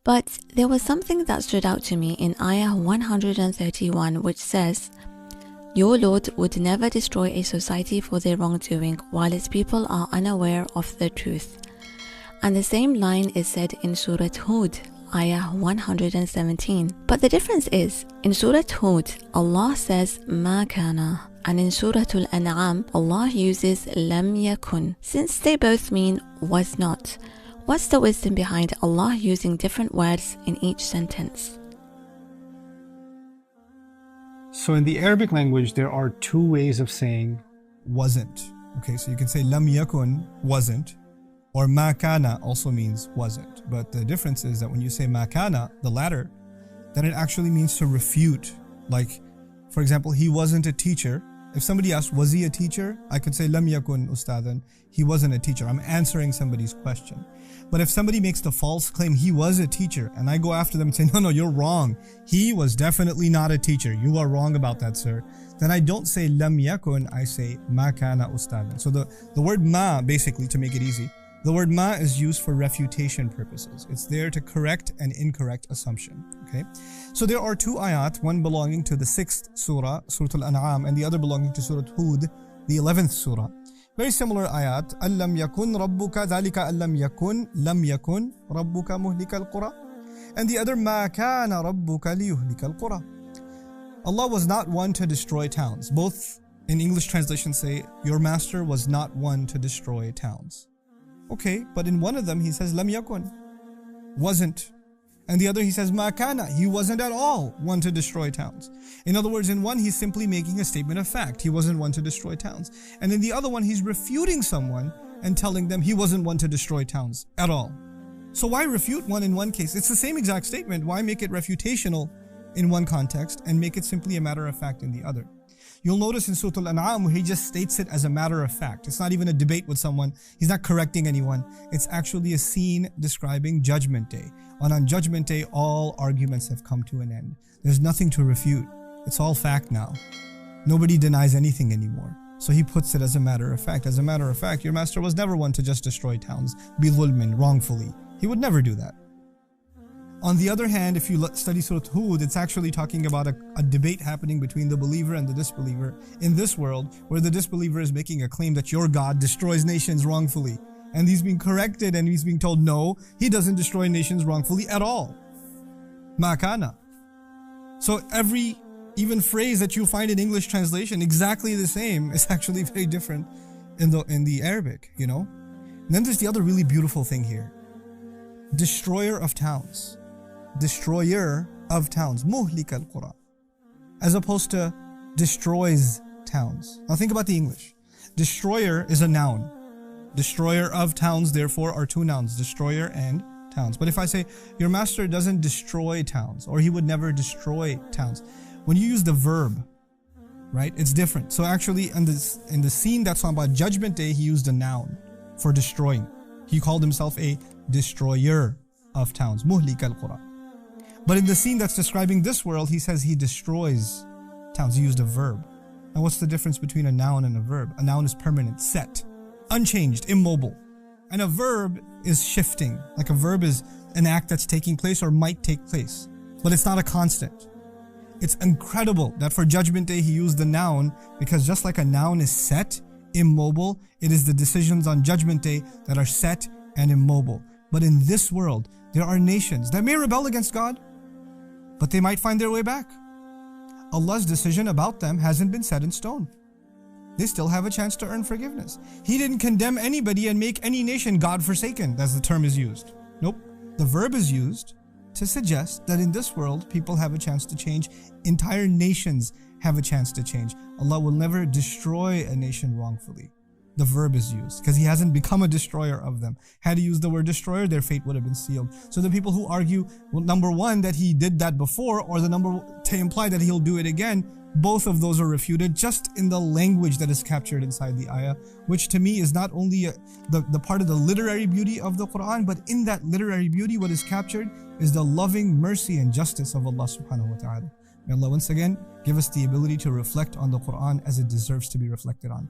But there was something that stood out to me in Ayah 131, which says, "Your Lord would never destroy a society for their wrongdoing while its people are unaware of the truth." And the same line is said in Surah Hud, Ayah 117. But the difference is, in Surah Hud, Allah says "ma kana," and in Surah Al-An'am, Allah uses "lam yakun." Since they both mean "was not," what's the wisdom behind Allah using different words in each sentence? So in the Arabic language, there are two ways of saying wasn't. Okay, so you can say lam yakun, wasn't, or ma kana also means wasn't. But the difference is that when you say ma kana, the latter, then it actually means to refute. Like, for example, he wasn't a teacher. If somebody asked, was he a teacher? I could say lam yakun ustadan, he wasn't a teacher. I'm answering somebody's question. But if somebody makes the false claim he was a teacher, and I go after them and say, no, you're wrong. He was definitely not a teacher. You are wrong about that, sir. Then I don't say lam yakun, I say ma kana ustadan. So the word ma, basically, to make it easy, the word ma is used for refutation purposes. It's there to correct an incorrect assumption. Okay, so there are two ayat, one belonging to the 6th surah, Surah Al-An'am, and the other belonging to Surah Hud, the 11th surah. Very similar ayat. أَلَّمْ يَكُنْ رَبُّكَ ذَلِكَ أَلَّمْ يَكُنْ لَمْ يَكُنْ رَبُّكَ مُهْلِكَ الْقُرَى. And the other, مَا كَانَ رَبُّكَ لِيُهْلِكَ الْقُرَى. Allah was not one to destroy towns. Both in English translation say, your master was not one to destroy towns. Okay, but in one of them he says lam yakun, wasn't. And the other he says ma kana, he wasn't at all one to destroy towns. In other words, in one he's simply making a statement of fact, he wasn't one to destroy towns. And in the other one he's refuting someone and telling them he wasn't one to destroy towns at all. So why refute one in one case? It's the same exact statement. Why make it refutational in one context and make it simply a matter of fact in the other? You'll notice in Surah Al-An'am where he just states it as a matter of fact. It's not even a debate with someone. He's not correcting anyone. It's actually a scene describing Judgment Day. And on Judgment Day, all arguments have come to an end. There's nothing to refute. It's all fact now. Nobody denies anything anymore. So he puts it as a matter of fact. As a matter of fact, your master was never one to just destroy towns, bi-dhulmin, wrongfully. He would never do that. On the other hand, if you study Surah Hud, it's actually talking about a debate happening between the believer and the disbeliever in this world, where the disbeliever is making a claim that your God destroys nations wrongfully. And he's being corrected and he's being told, no, he doesn't destroy nations wrongfully at all. Ma kana. So every even phrase that you find in English translation, exactly the same, is actually very different in the Arabic, you know? And then there's the other really beautiful thing here. Destroyer of towns. Destroyer of towns, muhlik al-qura, as opposed to destroys towns. Now think about the English. Destroyer is a noun. Destroyer of towns, therefore, are two nouns, destroyer and towns. But if I say, your master doesn't destroy towns, or he would never destroy towns, when you use the verb, right, it's different. So actually, in the scene that's on about Judgment Day, he used a noun for destroying. He called himself a destroyer of towns, muhlik al-qura. But in the scene that's describing this world, he says he destroys towns. He used a verb. Now what's the difference between a noun and a verb? A noun is permanent, set, unchanged, immobile. And a verb is shifting. Like a verb is an act that's taking place or might take place. But it's not a constant. It's incredible that for Judgment Day he used the noun, because just like a noun is set, immobile, it is the decisions on Judgment Day that are set and immobile. But in this world, there are nations that may rebel against God, but they might find their way back. Allah's decision about them hasn't been set in stone. They still have a chance to earn forgiveness. He didn't condemn anybody and make any nation God-forsaken, as the term is used. Nope. The verb is used to suggest that in this world, people have a chance to change. Entire nations have a chance to change. Allah will never destroy a nation wrongfully. The verb is used because he hasn't become a destroyer of them. Had he used the word destroyer, their fate would have been sealed. So the people who argue, well, number one, that he did that before, or the number to imply that he'll do it again, both of those are refuted just in the language that is captured inside the ayah, which to me is not only the part of the literary beauty of the Quran, but in that literary beauty, what is captured is the loving mercy and justice of Allah subhanahu wa ta'ala. May Allah once again give us the ability to reflect on the Quran as it deserves to be reflected on.